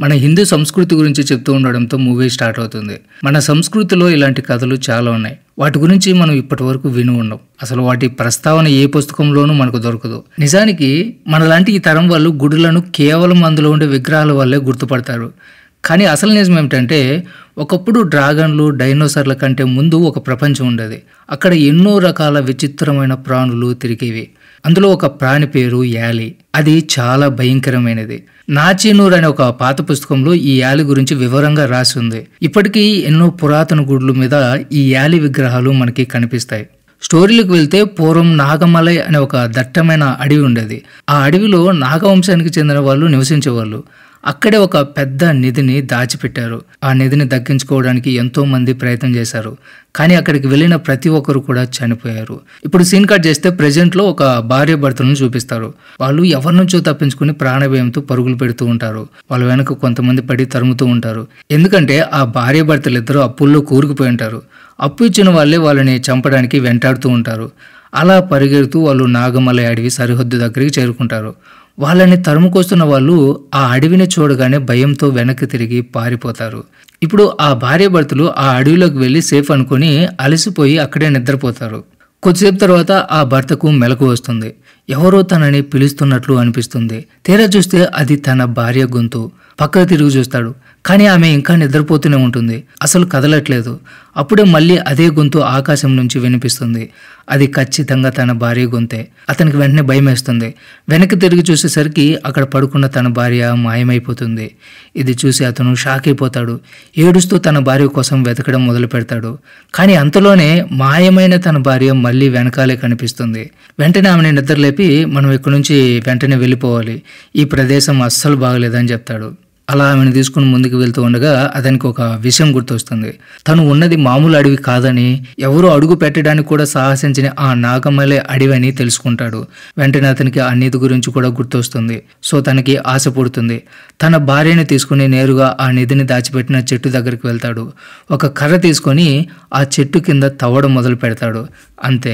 మన హిందూ సంస్కృతి గురించి చెప్తూ ఉండడంతో మూవీ స్టార్ట్ అవుతుంది. మన సంస్కృతిలో ఇలాంటి కథలు చాలా ఉన్నాయి. వాటి గురించి మనం ఇప్పటి వరకు విని ఉండం. అసలు వాటి ప్రస్తావన ఏ పుస్తకంలోనూ మనకు దొరకదు. నిజానికి మనలాంటి ఈ తరం వాళ్ళు గుడులను కేవలం అందులో ఉండే విగ్రహాల వల్లే గుర్తుపడతారు. కానీ అసలు నిజం ఏమిటంటే ఒకప్పుడు డ్రాగన్లు, డైనోసార్ల కంటే ముందు ఒక ప్రపంచం ఉండేది. అక్కడ ఎన్నో రకాల విచిత్రమైన ప్రాణులు తిరిగేవి. అందులో ఒక ప్రాణి పేరు యాలి. అది చాలా భయంకరమైనది. నాచీనూర్ అనే ఒక పాత పుస్తకంలో ఈ యాలి గురించి వివరంగా రాసి ఉంది. ఇప్పటికీ ఎన్నో పురాతన గుడుల మీద ఈ యాలి విగ్రహాలు మనకి కనిపిస్తాయి. స్టోరీలకు వెళ్తే పూర్వం నాగమలై అనే ఒక దట్టమైన అడవి ఉండేది. ఆ అడవిలో నాగవంశానికి చెందిన వాళ్ళు నివసించేవాళ్ళు. అక్కడే ఒక పెద్ద నిధిని దాచిపెట్టారు. ఆ నిధిని దక్కించుకోవడానికి ఎంతో మంది ప్రయత్నం చేశారు. కానీ అక్కడికి వెళ్ళిన ప్రతి ఒక్కరు కూడా చనిపోయారు. ఇప్పుడు సీన్ కట్ చేస్తే ప్రెజెంట్ లో ఒక భార్య భర్తలను చూపిస్తారు. వాళ్ళు ఎవరి నుంచో తప్పించుకుని ప్రాణభయంతో పరుగులు పెడుతూ ఉంటారు. వాళ్ళ వెనక కొంతమంది పడి తరుముతూ ఉంటారు. ఎందుకంటే ఆ భార్య భర్తలు ఇద్దరు అప్పుల్లో కూరుకుపోయి ఉంటారు. అప్పు ఇచ్చిన వాళ్ళే వాళ్ళని చంపడానికి వెంటాడుతూ ఉంటారు. అలా పరిగెడుతూ వాళ్ళు నాగమలై అడవి సరిహద్దు దగ్గరికి చేరుకుంటారు. వాళ్ళని తరుముకొస్తున్న వాళ్ళు ఆ అడవిని చూడగానే భయంతో వెనక్కి తిరిగి పారిపోతారు. ఇప్పుడు ఆ భార్య భర్తలు ఆ అడవిలోకి వెళ్ళి సేఫ్ అనుకుని అలసిపోయి అక్కడే నిద్రపోతారు. కొద్దిసేపు తర్వాత ఆ భర్తకు మెలకు వస్తుంది. ఎవరో తనని పిలుస్తున్నట్లు అనిపిస్తుంది. తీరా చూస్తే అది తన భార్య గొంతు. పక్కకు తిరిగి చూస్తాడు. కానీ ఆమె ఇంకా నిద్రపోతూనే ఉంటుంది. అసలు కదలట్లేదు. అప్పుడే మళ్ళీ అదే గొంతు ఆకాశం నుంచి వినిపిస్తుంది. అది ఖచ్చితంగా తన భార్య గొంతే. అతనికి వెంటనే భయం వేస్తుంది. వెనక్కి తిరిగి చూసేసరికి అక్కడ పడుకున్న తన భార్య మాయమైపోతుంది. ఇది చూసి అతను షాక్ అయిపోతాడు. ఏడుస్తూ తన భార్య కోసం వెతకడం మొదలు పెడతాడు. కానీ అంతలోనే మాయమైన తన భార్య మళ్ళీ వెనకాలే కనిపిస్తుంది. వెంటనే ఆమెను నిద్రలేపి మనం ఇక్కడి నుంచి వెంటనే వెళ్ళిపోవాలి, ఈ ప్రదేశం అస్సలు బాగలేదని చెప్తాడు. అలా ఆమెను తీసుకుని ముందుకు వెళ్తూ ఉండగా అతనికి ఒక విషయం గుర్తొస్తుంది. తను ఉన్నది మామూలు అడవి కాదని, ఎవరు అడుగు పెట్టడానికి కూడా సాహసించిన ఆ నాగమలై అడవి అని తెలుసుకుంటాడు. వెంటనే అతనికి ఆ నిధి గురించి కూడా గుర్తొస్తుంది. సో తనకి ఆశ పుడుతుంది. తన భార్యని తీసుకుని నేరుగా ఆ నిధిని దాచిపెట్టిన చెట్టు దగ్గరికి వెళ్తాడు. ఒక కర్ర తీసుకొని ఆ చెట్టు కింద తవ్వడం మొదలు పెడతాడు. అంతే,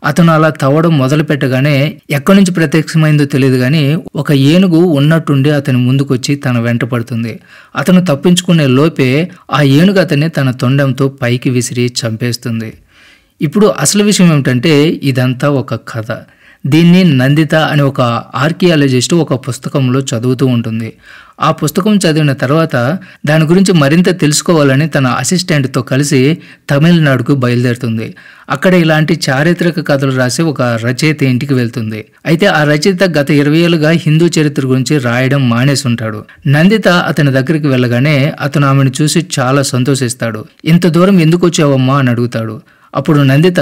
అతను అలా తవ్వడం మొదలు పెట్టగానే ఎక్కడి నుంచి ప్రత్యక్షమైందో తెలియదు కానీ ఒక ఏనుగు ఉన్నట్టుండి అతని ముందుకొచ్చి తన వెంట పడుతుంది. అతను తప్పించుకునే లోపే ఆ ఏనుగు అతన్ని తన తొండంతో పైకి విసిరి చంపేస్తుంది. ఇప్పుడు అసలు విషయం ఏమిటంటే ఇదంతా ఒక కథ. దీన్ని నందిత అనే ఒక ఆర్కియాలజిస్ట్ ఒక పుస్తకంలో చదువుతూ ఉంటుంది. ఆ పుస్తకం చదివిన తర్వాత దాని గురించి మరింత తెలుసుకోవాలని తన అసిస్టెంట్తో కలిసి తమిళనాడుకు బయలుదేరుతుంది. అక్కడ ఇలాంటి చారిత్రక కథలు రాసే ఒక రచయిత ఇంటికి వెళ్తుంది. అయితే ఆ రచయిత గత 20 ఏళ్ళుగా హిందూ చరిత్ర గురించి రాయడం మానేసి ఉంటాడు. నందిత అతని దగ్గరికి వెళ్ళగానే అతను ఆమెను చూసి చాలా సంతోషిస్తాడు. ఇంత దూరం ఎందుకు వచ్చావమ్మా అని అడుగుతాడు. అప్పుడు నందిత,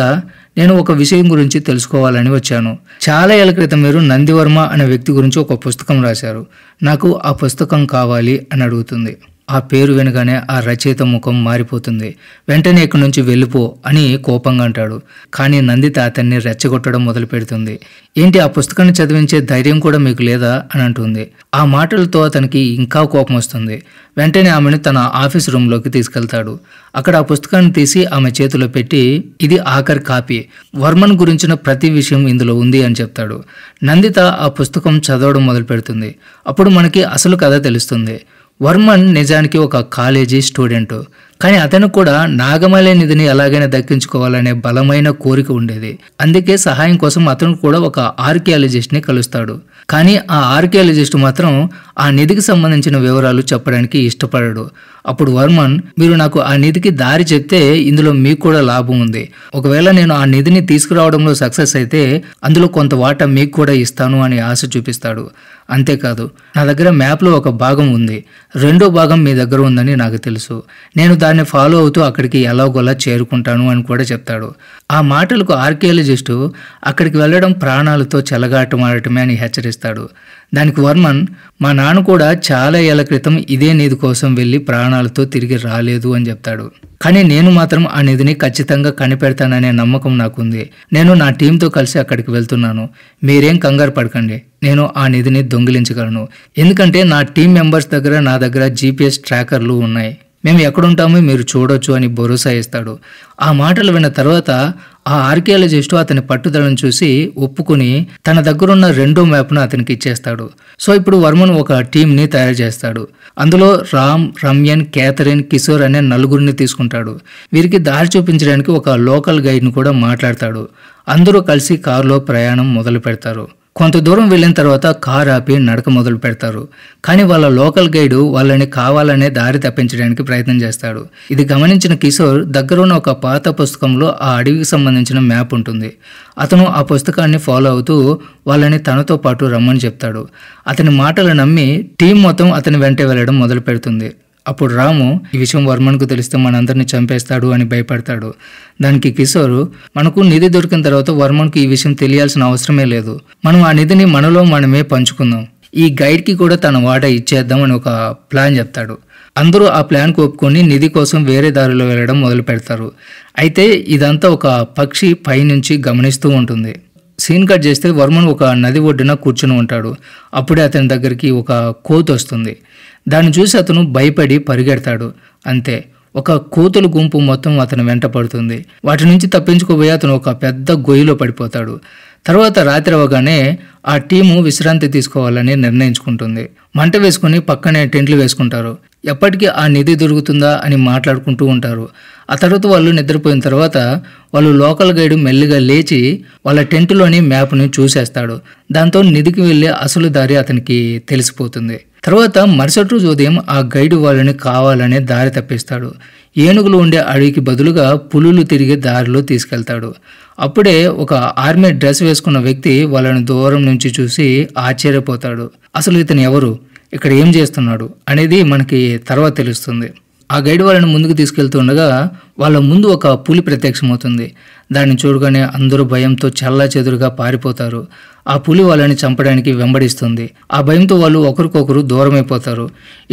నేను ఒక విషయం గురించి తెలుసుకోవాలని వచ్చాను. చాలా ఏళ్ల క్రితం మీరు నందివర్మ అనే వ్యక్తి గురించి ఒక పుస్తకం రాశారు. నాకు ఆ పుస్తకం కావాలి అని అడుగుతుంది. ఆ పేరు వినగానే ఆ రచయిత ముఖం మారిపోతుంది. వెంటనే ఇక్కడి నుంచి వెళ్ళిపో అని కోపంగా అంటాడు. కానీ నందిత అతన్ని రెచ్చగొట్టడం మొదలు పెడుతుంది. ఏంటి, ఆ పుస్తకాన్ని చదివించే ధైర్యం కూడా మీకు లేదా అని అంటుంది. ఆ మాటలతో అతనికి ఇంకా కోపం వస్తుంది. వెంటనే ఆమెను తన ఆఫీస్ రూమ్లోకి తీసుకెళ్తాడు. అక్కడ ఆ పుస్తకాన్ని తీసి ఆమె చేతిలో పెట్టి, ఇది ఆఖరి కాపీ, వర్మన్ గురించిన ప్రతి విషయం ఇందులో ఉంది అని చెప్తాడు. నందిత ఆ పుస్తకం చదవడం మొదలు పెడుతుంది. అప్పుడు మనకి అసలు కథ తెలుస్తుంది. వర్మన్ నిజానికి ఒక కాలేజీ స్టూడెంట్. కానీ అతను కూడా నాగమలై నిధిని ఎలాగైనా దక్కించుకోవాలనే బలమైన కోరిక ఉండేది. అందుకే సహాయం కోసం అతను కూడా ఒక ఆర్కియాలజిస్ట్ని కలుస్తాడు. కానీ ఆ ఆర్కియాలజిస్ట్ మాత్రం ఆ నిధికి సంబంధించిన వివరాలు చెప్పడానికి ఇష్టపడడు. అప్పుడు వర్మన్, మీరు నాకు ఆ నిధికి దారి చెప్తే ఇందులో మీకు కూడా లాభం ఉంది. ఒకవేళ నేను ఆ నిధిని తీసుకురావడంలో సక్సెస్ అయితే అందులో కొంత వాటా మీకు కూడా ఇస్తాను అని ఆశ చూపిస్తాడు. అంతేకాదు, నా దగ్గర మ్యాప్లో ఒక భాగం ఉంది, రెండో భాగం మీ దగ్గర ఉందని నాకు తెలుసు. నేను దాన్ని ఫాలో అవుతూ అక్కడికి ఎలాగోలా చేరుకుంటాను అని కూడా చెప్తాడు. ఆ మాటలకు ఆర్కియాలజిస్టు అక్కడికి వెళ్ళడం ప్రాణాలతో చెలగాటమాడటమే అని హెచ్చరిస్తాడు. దానికి వర్మన్, మా నాన్న కూడా చాలా ఏళ్ల క్రితం ఇదే నిధి కోసం వెళ్ళి ప్రాణాలతో తిరిగి రాలేదు అని చెప్తాడు. కానీ నేను మాత్రం ఆ నిధిని ఖచ్చితంగా కనిపెడతాననే నమ్మకం నాకుంది. నేను నా టీంతో కలిసి అక్కడికి వెళ్తున్నాను. మీరేం కంగారు పడకండి, నేను ఆ నిధిని దొంగిలించగలను. ఎందుకంటే నా టీం మెంబర్స్ దగ్గర నా దగ్గర GPS ట్రాకర్లు ఉన్నాయి. మేము ఎక్కడుంటామో మీరు చూడొచ్చు అని భరోసా ఇస్తాడు. ఆ మాటలు విన్న తర్వాత ఆ ఆర్కియాలజిస్టు అతని పట్టుదలను చూసి ఒప్పుకుని తన దగ్గరున్న రెండో మ్యాప్ను అతనికి ఇచ్చేస్తాడు. సో ఇప్పుడు వర్మన్ ఒక టీంని తయారు చేస్తాడు. అందులో రామ్, రమ్యన్, క్యాథరిన్, కిషోర్ అనే నలుగురిని తీసుకుంటాడు. వీరికి దారి చూపించడానికి ఒక లోకల్ గైడ్ను కూడా మాట్లాడతాడు. అందరూ కలిసి కారులో ప్రయాణం మొదలు పెడతారు. కొంత దూరం వెళ్ళిన తర్వాత కారు ఆపి నడక మొదలు పెడతారు. కానీ వాళ్ళ లోకల్ గైడు వాళ్ళని కావాలనే దారి తప్పించడానికి ప్రయత్నం చేస్తాడు. ఇది గమనించిన కిషోర్ దగ్గరున్న ఒక పాత పుస్తకంలో ఆ అడవికి సంబంధించిన మ్యాప్ ఉంటుంది. అతను ఆ పుస్తకాన్ని ఫాలో అవుతూ వాళ్ళని తనతో పాటు రమ్మని చెప్తాడు. అతని మాటలు నమ్మి టీం మొత్తం అతని వెంటే వెళ్ళడం మొదలు పెడుతుంది. అప్పుడు రాము ఈ విషయం వర్మన్కు తెలిస్తే మనందరినీ చంపేస్తాడు అని భయపడతాడు. దానికి కిషోర్, మనకు నిధి దొరికిన తర్వాత వర్మన్కు ఈ విషయం తెలియాల్సిన అవసరమే లేదు. మనం ఆ నిధిని మనలో మనమే పంచుకుందాం. ఈ గైడ్కి కూడా తన వాటా ఇచ్చేద్దాం అని ఒక ప్లాన్ చెప్తాడు. అందరూ ఆ ప్లాన్కు ఒప్పుకొని నిధి కోసం వేరే దారిలో వెళ్ళడం మొదలు పెడతారు. అయితే ఇదంతా ఒక పక్షి పైనుంచి గమనిస్తూ ఉంటుంది. సీన్ కట్ చేస్తే వర్మన్ ఒక నది ఒడ్డున కూర్చుని ఉంటాడు. అప్పుడే అతని దగ్గరికి ఒక కోతి వస్తుంది. దాన్ని చూసి అతను భయపడి పరిగెడతాడు. అంతే, ఒక కోతుల గుంపు మొత్తం అతను వెంట పడుతుంది. వాటి నుంచి తప్పించుకోబోయి అతను ఒక పెద్ద గొయ్యిలో పడిపోతాడు. తర్వాత రాత్రి అవగానే ఆ టీము విశ్రాంతి తీసుకోవాలని నిర్ణయించుకుంటుంది. మంట వేసుకుని పక్కనే టెంట్లు వేసుకుంటారు. ఎప్పటికీ ఆ నిధి దొరుకుతుందా అని మాట్లాడుకుంటూ ఉంటారు. ఆ తర్వాత వాళ్ళు నిద్రపోయిన తర్వాత వాళ్ళు లోకల్ గైడ్ మెల్లిగా లేచి వాళ్ళ టెంటులోని మ్యాప్ని చూసేస్తాడు. దాంతో నిధికి వెళ్ళే అసలు దారి అతనికి తెలిసిపోతుంది. తర్వాత మరుసటి రోజు ఉదయం ఆ గైడ్ వాళ్ళని కావాలనే దారి తప్పిస్తాడు. ఏనుగులు ఉండే అడవికి బదులుగా పులులు తిరిగే దారిలో తీసుకెళ్తాడు. అప్పుడే ఒక ఆర్మీ డ్రెస్ వేసుకున్న వ్యక్తి వాళ్ళని దూరం నుంచి చూసి ఆశ్చర్యపోతాడు. అసలు ఇతను ఎవరు, ఇక్కడ ఏం చేస్తున్నాడు అనేది మనకి తర్వాత తెలుస్తుంది. ఆ గైడ్ వాళ్ళని ముందుకు తీసుకెళ్తుండగా వాళ్ళ ముందు ఒక పులి ప్రత్యక్షమవుతుంది. దాన్ని చూడగానే అందరూ భయంతో చెల్లాచెదురుగా పారిపోతారు. ఆ పులి వాళ్ళని చంపడానికి వెంబడిస్తుంది. ఆ భయంతో వాళ్ళు ఒకరికొకరు దూరమైపోతారు.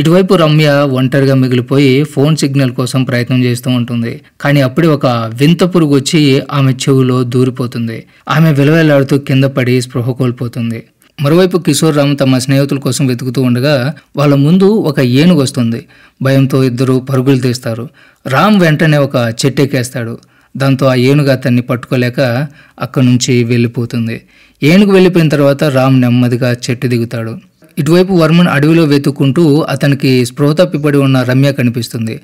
ఇటువైపు రమ్య ఒంటరిగా మిగిలిపోయి ఫోన్ సిగ్నల్ కోసం ప్రయత్నం చేస్తూ ఉంటుంది. కానీ అప్పుడే ఒక వింత పురుగు వచ్చి ఆమె చెవులో దూరిపోతుంది. ఆమె విలవేలాడుతూ కింద పడి స్పృహ కోల్పోతుంది. మరోవైపు కిషోర్, రామ్ తమ స్నేహితుల కోసం వెతుకుతూ ఉండగా వాళ్ళ ముందు ఒక ఏనుగు వస్తుంది. భయంతో ఇద్దరు పరుగులు తీస్తారు. రామ్ వెంటనే ఒక చెట్టు ఎక్కేస్తాడు. దాంతో ఆ ఏనుగు అతన్ని పట్టుకోలేక అక్కడి నుంచి వెళ్ళిపోతుంది. ఏనుగు వెళ్ళిపోయిన తర్వాత రామ్ నెమ్మదిగా చెట్టు దిగుతాడు. ఇటువైపు వర్మన్ అడవిలో వెతుక్కుంటూ అతనికి స్పృహ తప్పిపడి ఉన్న రమ్య కనిపిస్తుంది.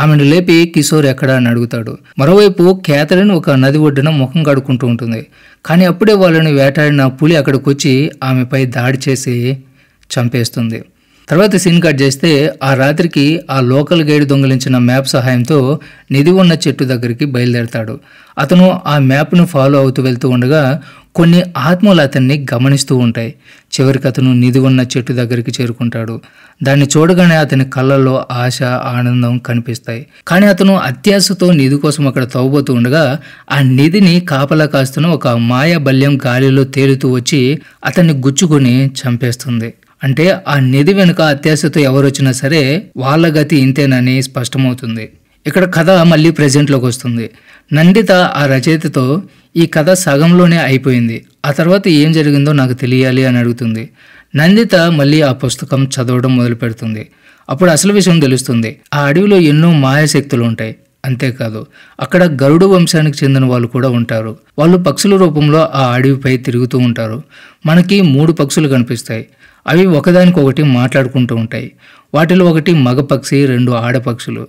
ఆమెను లేపి కిషోర్ ఎక్కడా అని అడుగుతాడు. మరోవైపు క్యాథరిన్ ఒక నది ఒడ్డున ముఖం కడుక్కుంటూ ఉంటుంది. కానీ అప్పుడే వాళ్ళని వేటాడిన పులి అక్కడికి వచ్చి ఆమెపై దాడి చేసి చంపేస్తుంది. తర్వాత సీన్ కట్ చేస్తే ఆ రాత్రికి ఆ లోకల్ గైడ్ దొంగిలించిన మ్యాప్ సహాయంతో నిధి ఉన్న చెట్టు దగ్గరికి బయలుదేరతాడు. అతను ఆ మ్యాప్ను ఫాలో అవుతూ వెళ్తూ ఉండగా కొన్ని ఆత్మలు అతన్ని గమనిస్తూ ఉంటాయి. చివరికి అతను నిధి ఉన్న చెట్టు దగ్గరికి చేరుకుంటాడు. దాన్ని చూడగానే అతని కళ్ళల్లో ఆశ, ఆనందం కనిపిస్తాయి. కానీ అతను అత్యాశతో నిధి కోసం అక్కడ తవ్వబోతూ ఉండగా ఆ నిధిని కాపలా కాస్తున్న ఒక మాయా బల్యం గాలిలో తేలుతూ వచ్చి అతన్ని గుచ్చుకొని చంపేస్తుంది. అంటే ఆ నిధి వెనుక అత్యాశతో ఎవరు వచ్చినా సరే వాళ్ళ గతి ఇంతేనని స్పష్టమవుతుంది. ఇక్కడ కథ మళ్ళీ ప్రెజెంట్లోకి వస్తుంది. నందిత ఆ రచయితతో ఈ కథ సగంలోనే అయిపోయింది, ఆ తర్వాత ఏం జరిగిందో నాకు తెలియాలి అని అడుగుతుంది. నందిత మళ్ళీ ఆ పుస్తకం చదవడం మొదలు పెడుతుంది. అప్పుడు అసలు విషయం తెలుస్తుంది. ఆ అడవిలో ఎన్నో మాయాశక్తులు ఉంటాయి. అంతేకాదు అక్కడ గరుడు వంశానికి చెందిన వాళ్ళు కూడా ఉంటారు. వాళ్ళు పక్షుల రూపంలో ఆ అడవిపై తిరుగుతూ ఉంటారు. మనకి 3 పక్షులు కనిపిస్తాయి. అవి ఒకదానికొకటి మాట్లాడుకుంటూ ఉంటాయి. వాటిలో ఒకటి మగ పక్షి, 2 ఆడపక్షులు.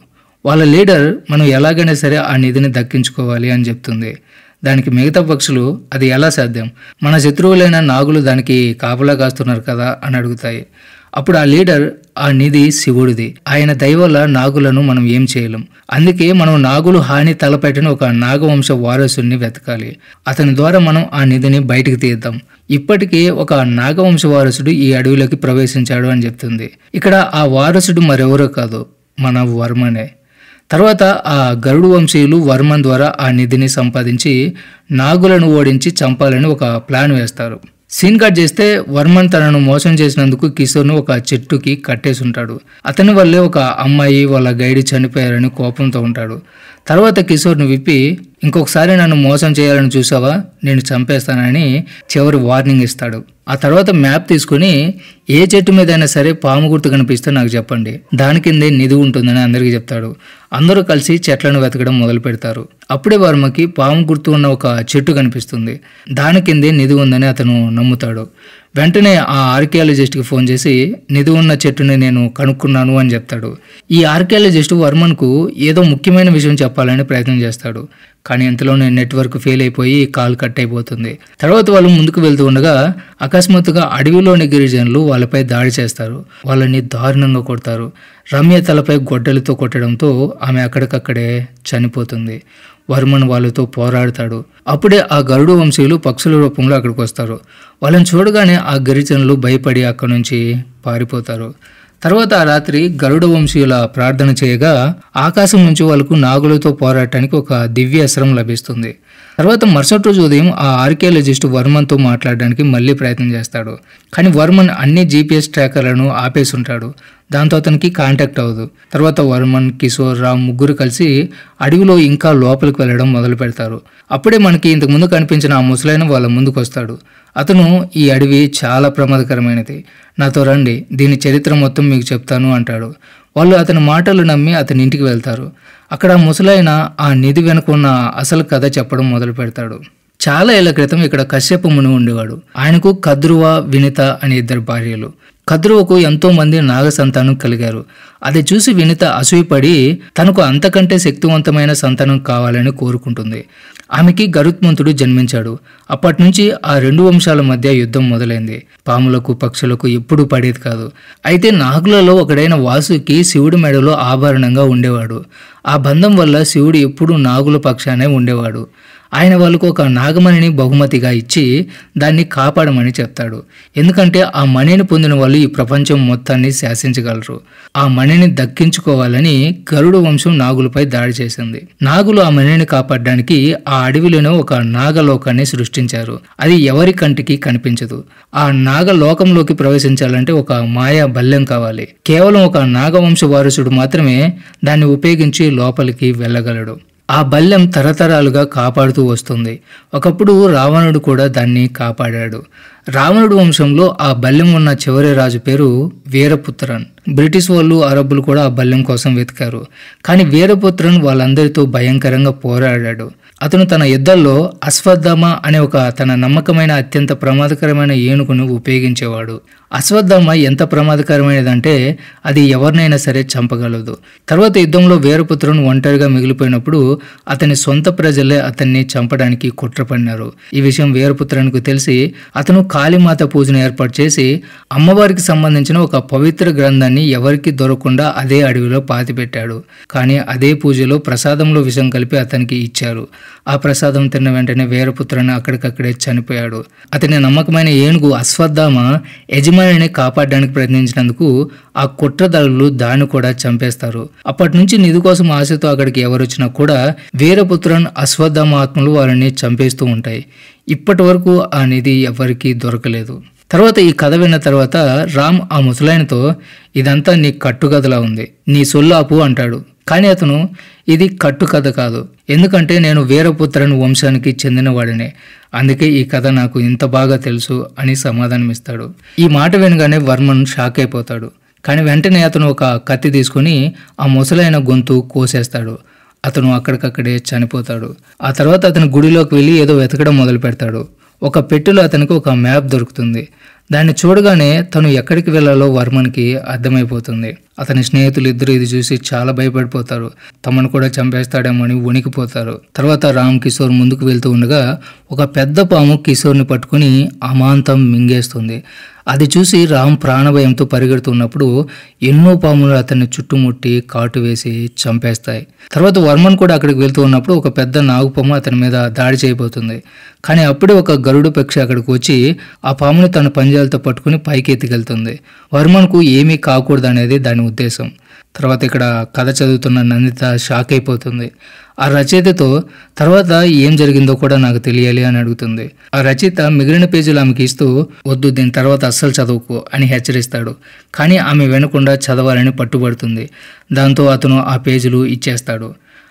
వాళ్ళ లీడర్ మనం ఎలాగైనా సరే ఆ నిధిని దక్కించుకోవాలి అని చెప్తుంది. దానికి మిగతా పక్షులు అది ఎలా సాధ్యం, మన శత్రువులైన నాగులు దానికి కాపలా కాస్తున్నారు కదా అని అడుగుతాయి. అప్పుడు ఆ లీడర్, ఆ నిధి శివుడిది, ఆయన దయ వల్ల నాగులను మనం ఏం చేయలేం. అందుకే మనం నాగులు హాని తలపెట్టిన ఒక నాగవంశ వారసుని వెతకాలి. అతని ద్వారా మనం ఆ నిధిని బయటికి తీద్దాం. ఇప్పటికే ఒక నాగవంశ వారసుడు ఈ అడవిలోకి ప్రవేశించాడు అని చెప్తుంది. ఇక్కడ ఆ వారసుడు మరెవరో కాదు, మన వర్మనే. తర్వాత ఆ గరుడు వంశీయులు వర్మన్ ద్వారా ఆ నిధిని సంపాదించి నాగులను ఓడించి చంపాలని ఒక ప్లాన్ వేస్తారు. సీన్ కట్ చేస్తే వర్మన్ తనను మోసం చేసినందుకు కిషోర్ను ఒక చెట్టుకి కట్టేసి ఉంటాడు. అతని వల్లే ఒక అమ్మాయి వాళ్ళ గైడ్ చనిపోయారని కోపంతో ఉంటాడు. తర్వాత కిషోర్ను విప్పి ఇంకొకసారి నన్ను మోసం చేయాలని చూసావా, నేను చంపేస్తానని చివరి వార్నింగ్ ఇస్తాడు. ఆ తర్వాత మ్యాప్ తీసుకుని ఏ చెట్టు మీదైనా సరే పాము గుర్తు కనిపిస్తే నాకు చెప్పండి, దాని కిందే నిధి ఉంటుందని అందరికీ చెప్తాడు. అందరూ కలిసి చెట్లను వెతకడం మొదలు పెడతారు. అప్పుడే వర్మకి పాము గుర్తు ఉన్న ఒక చెట్టు కనిపిస్తుంది. దాని కిందే నిధి ఉందని అతను నమ్ముతాడు. వెంటనే ఆ ఆర్కియాలజిస్ట్కి ఫోన్ చేసి నిధి ఉన్న చెట్టుని నేను కనుక్కున్నాను అని చెప్తాడు. ఈ ఆర్కియాలజిస్ట్ వర్మన్కు ఏదో ముఖ్యమైన విషయం చెప్పాలని ప్రయత్నం చేస్తాడు. కానీ ఇంతలోనే నెట్వర్క్ ఫెయిల్ అయిపోయి కాల్ కట్ అయిపోతుంది. తర్వాత వాళ్ళు ముందుకు వెళ్తూ ఉండగా అకస్మాత్తుగా అడవిలోని గిరిజనులు వాళ్ళపై దాడి చేస్తారు. వాళ్ళని దారుణంగా కొడతారు. రమ్య తలపై గొడ్డలితో కొట్టడంతో ఆమె అక్కడికక్కడే చనిపోతుంది. వర్మన్ వాళ్ళతో పోరాడతాడు. అప్పుడే ఆ గరుడు వంశీయులు పక్షుల రూపంలో అక్కడికి వస్తారు. వాళ్ళని చూడగానే ఆ గిరిజనులు భయపడి అక్కడి నుంచి పారిపోతారు. తర్వాత ఆ రాత్రి గరుడ వంశీయుల ప్రార్థన చేయగా ఆకాశం నుంచి వాళ్ళకు నాగులతో పోరాటానికి ఒక దివ్య అస్త్రం లభిస్తుంది. తర్వాత మరుసటి రోజు ఉదయం ఆ ఆర్కియాలజిస్ట్ వర్మన్తో మాట్లాడడానికి మళ్ళీ ప్రయత్నం చేస్తాడు. కానీ వర్మన్ అన్ని జీపీఎస్ ట్రాకర్లను ఆపేసి ఉంటాడు. దాంతో అతనికి కాంటాక్ట్ అవ్వదు. తర్వాత వర్మన్, కిషోర్, రామ్ ముగ్గురు కలిసి అడవిలో ఇంకా లోపలికి వెళ్ళడం మొదలు పెడతారు. అప్పుడే మనకి ఇంతకుముందు కనిపించిన ఆ ముసలైన వాళ్ళ ముందుకు వస్తాడు. అతను ఈ అడవి చాలా ప్రమాదకరమైనది, నాతో రండి, దీని చరిత్ర మొత్తం మీకు చెప్తాను అంటాడు. వాళ్ళు అతని మాటలు నమ్మి అతని ఇంటికి వెళ్తారు. అక్కడ ముసలైన ఆ నిధి వెనుకున్న అసలు కథ చెప్పడం మొదలు పెడతాడు. చాలా ఏళ్ల క్రితం ఇక్కడ కశ్యప ముని ఉండేవాడు. ఆయనకు కద్రువ, వినిత అనే 2 భార్యలు. కద్రువకు ఎంతో మంది నాగ సంతానం కలిగారు. అది చూసి వినిత అసూయపడి తనకు అంతకంటే శక్తివంతమైన సంతానం కావాలని కోరుకుంటుంది. ఆమెకి గరుత్మంతుడు జన్మించాడు. అప్పటి నుంచి ఆ 2 వంశాల మధ్య యుద్ధం మొదలైంది. పాములకు, పక్షులకు ఎప్పుడూ పడేది కాదు. అయితే నాగులలో ఒకడైన వాసుకి శివుడి మెడలో ఆభరణంగా ఉండేవాడు. ఆ బంధం వల్ల శివుడు ఎప్పుడూ నాగుల పక్షానే ఉండేవాడు. ఆయన వాళ్ళకు ఒక నాగమణిని బహుమతిగా ఇచ్చి దాన్ని కాపాడమని చెప్తాడు. ఎందుకంటే ఆ మణిని పొందిన వాళ్ళు ఈ ప్రపంచం మొత్తాన్ని శాసించగలరు. ఆ మణిని దక్కించుకోవాలని గరుడ వంశం నాగులపై దాడి చేసింది. నాగులు ఆ మణిని కాపాడడానికి ఆ అడవిలోనే ఒక నాగలోకాన్ని సృష్టించారు. అది ఎవరి కంటికి కనిపించదు. ఆ నాగలోకంలోకి ప్రవేశించాలంటే ఒక మాయా బల్లెం కావాలి. కేవలం ఒక నాగవంశ వారసుడు మాత్రమే దాన్ని ఉపయోగించి లోపలికి వెళ్ళగలడు. ఆ బల్లెం తరతరాలుగా కాపాడుతూ వస్తుంది. ఒకప్పుడు రావణుడు కూడా దాన్ని కాపాడాడు. రావణుడు వంశంలో ఆ బల్లెం ఉన్న చివరి రాజు పేరు వీరపుత్రన్. బ్రిటిష్ వాళ్ళు, అరబ్బులు కూడా ఆ బల్లెం కోసం వెతికారు. కానీ వీరపుత్రన్ వాళ్ళందరితో భయంకరంగా పోరాడాడు. అతను తన యుద్ధాల్లో అశ్వత్థామ అనే ఒక తన నమ్మకమైన అత్యంత ప్రమాదకరమైన ఏనుగును ఉపయోగించేవాడు. అశ్వత్థామ ఎంత ప్రమాదకరమైనదంటే అది ఎవరినైనా సరే చంపగలదు. తర్వాత యుద్ధంలో వీరపుత్రుని ఒంటరిగా మిగిలిపోయినప్పుడు అతని సొంత ప్రజలే అతన్ని చంపడానికి కుట్ర పన్నారు. ఈ విషయం వీరపుత్రునికి తెలిసి అతను కాళీమాత పూజను ఏర్పాటు చేసి అమ్మవారికి సంబంధించిన ఒక పవిత్ర గ్రంథాన్ని ఎవరికి దొరకకుండా అదే అడవిలో పాతిపెట్టాడు. కానీ అదే పూజలో ప్రసాదంలో విషం కలిపి అతనికి ఇచ్చారు. ఆ ప్రసాదం తిన్న వెంటనే వీరపుత్రుని అక్కడికక్కడే చనిపోయాడు. అతని నమ్మకమైన ఏనుగు అశ్వత్థామ యజమానిని కాపాడడానికి ప్రయత్నించినందుకు ఆ కుట్రదారులు దాన్ని కూడా చంపేస్తారు. అప్పటి నుంచి నిధి కోసం ఆశతో అక్కడికి ఎవరొచ్చినా కూడా వీరపుత్రన్, అశ్వత్థామ ఆత్మలు వారిని చంపేస్తూ ఉంటాయి. ఇప్పటి వరకు ఆ నిధి ఎవరికీ దొరకలేదు. తర్వాత ఈ కథ విన్న తర్వాత రామ్ ఆ ముసలాయనతో ఇదంతా నీ కట్టుకథలా ఉంది, నీ సొల్లాపు అంటాడు. కానీ అతను ఇది కట్టుకథ కాదు, ఎందుకంటే నేను వీరపుత్రన్ వంశానికి చెందినవాడినే, అందుకే ఈ కథ నాకు ఇంత బాగా తెలుసు అని సమాధానమిస్తాడు. ఈ మాట వినగానే వర్మన్ షాక్ అయిపోతాడు. కానీ వెంటనే అతను ఒక కత్తి తీసుకుని ఆ ముసలైన గొంతు కోసేస్తాడు. అతను అక్కడికక్కడే చనిపోతాడు. ఆ తర్వాత అతను గుడిలోకి వెళ్ళి ఏదో వెతకడం మొదలు పెడతాడు. ఒక పెట్టెలో అతనికి ఒక మ్యాప్ దొరుకుతుంది. దాన్ని చూడగానే తను ఎక్కడికి వెళ్ళాలో వర్మన్కి అర్థమైపోతుంది. అతని స్నేహితులు ఇద్దరు ఇది చూసి చాలా భయపడిపోతారు. తమను కూడా చంపేస్తాడేమో అని వణికిపోతారు. తర్వాత రామ్, కిషోర్ ముందుకు వెళ్తూ ఉండగా ఒక పెద్ద పాము కిషోర్ని పట్టుకుని అమాంతం మింగేస్తుంది. అది చూసి రామ్ ప్రాణభయంతో పరిగెడుతున్నప్పుడు ఎన్నో పాములు అతన్ని చుట్టుముట్టి కాటు వేసి చంపేస్తాయి. తర్వాత వర్మన్ కూడా అక్కడికి వెళ్తూ ఉన్నప్పుడు ఒక పెద్ద నాగుపాము అతని మీద దాడి చేయబోతుంది. కానీ అప్పుడే ఒక గరుడు పక్షి అక్కడికి వచ్చి ఆ పాముని తన పంజాలతో పట్టుకుని పైకి ఎత్తుకెళ్తుంది. వర్మన్కు ఏమీ కాకూడదు అనేది దాని ఉద్దేశం. తర్వాత ఇక్కడ కథ చదువుతున్న నందిత షాక్ అయిపోతుంది. ఆ రచయితతో తర్వాత ఏం జరిగిందో కూడా నాకు తెలియాలి అని అడుగుతుంది. ఆ రచయిత మిగిలిన పేజీలు ఆమెకి ఇస్తూ వద్దు, దీని తర్వాత అస్సలు చదువుకో అని హెచ్చరిస్తాడు. కానీ ఆమె వినకుండా చదవాలని పట్టుబడుతుంది. దాంతో అతను ఆ పేజీలు ఇచ్చేస్తాడు.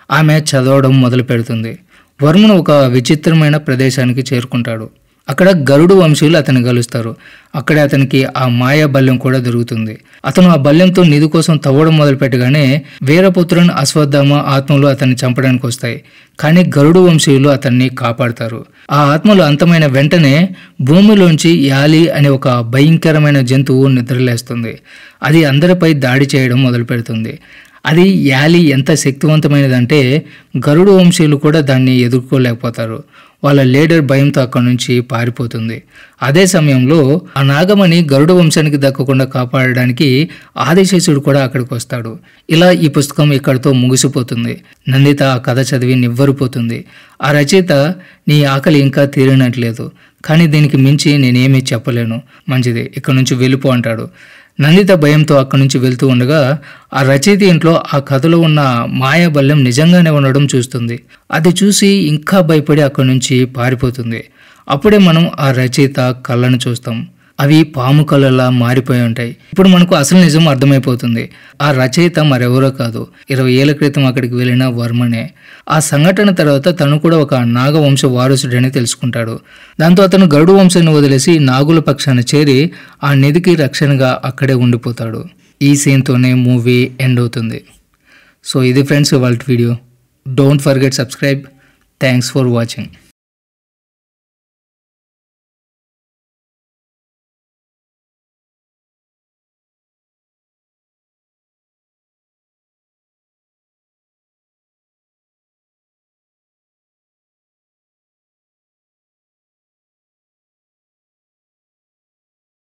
ఆమె చదవడం మొదలు పెడుతుంది. వర్మను ఒక విచిత్రమైన ప్రదేశానికి చేరుకుంటాడు. అక్కడ గరుడు వంశీయులు అతన్ని కలుస్తారు. అక్కడే అతనికి ఆ మాయా బల్యం కూడా దొరుకుతుంది. అతను ఆ బల్యంతో నిధి కోసం తవ్వడం మొదలుపెట్టగానే వీరపుత్రుని అశ్వత్థామ ఆత్మలు అతన్ని చంపడానికి వస్తాయి. కానీ గరుడు వంశీయులు అతన్ని కాపాడతారు. ఆ ఆత్మలు అంతమైన వెంటనే భూమిలోంచి యాలి అనే ఒక భయంకరమైన జంతువు నిద్రలేస్తుంది. అది అందరిపై దాడి చేయడం మొదలు పెడుతుంది. అది యాలి ఎంత శక్తివంతమైనదంటే గరుడు వంశీయులు కూడా దాన్ని ఎదుర్కోలేకపోతారు. వాళ్ళ లీడర్ భయంతో అక్కడి నుంచి పారిపోతుంది. అదే సమయంలో ఆ నాగమణి గరుడ వంశానికి దక్కకుండా కాపాడడానికి ఆదిశేషుడు కూడా అక్కడికి వస్తాడు. ఇలా ఈ పుస్తకం ఇక్కడితో ముగిసిపోతుంది. నందిత ఆ కథ చదివి నివ్వరిపోతుంది. ఆ రచయిత నీ ఆకలి ఇంకా తీరినట్లేదు, కానీ దీనికి మించి నేనేమీ చెప్పలేను, మంచిది ఇక్కడి నుంచి వెళ్ళిపో అంటాడు. నందిత భయంతో అక్కడి నుంచి వెళ్తూ ఉండగా ఆ రచయిత ఇంట్లో ఆ కథలో ఉన్న మాయాబల్యం నిజంగానే ఉండడం చూస్తుంది. అది చూసి ఇంకా భయపడి అక్కడి నుంచి పారిపోతుంది. అప్పుడే మనం ఆ రచయిత కళ్ళను చూస్తాం. అవి పాము కళ్ళలా మారిపోయి ఉంటాయి. ఇప్పుడు మనకు అసలు నిజం అర్థమైపోతుంది. ఆ రచయిత మరెవరో కాదు, 20 ఏళ్ల క్రితం అక్కడికి వెళ్ళిన వర్మనే. ఆ సంఘటన తర్వాత తను కూడా ఒక నాగవంశ వారసుడని తెలుసుకుంటాడు. దాంతో అతను గరుడు వంశాన్ని వదిలేసి నాగుల పక్షాన చేరి ఆ నిధికి రక్షణగా అక్కడే ఉండిపోతాడు. ఈ సీన్తోనే మూవీ ఎండ్ అవుతుంది. సో ఇది ఫ్రెండ్స్ ఇవాల్టి video. Don't forget subscribe. Thanks for watching.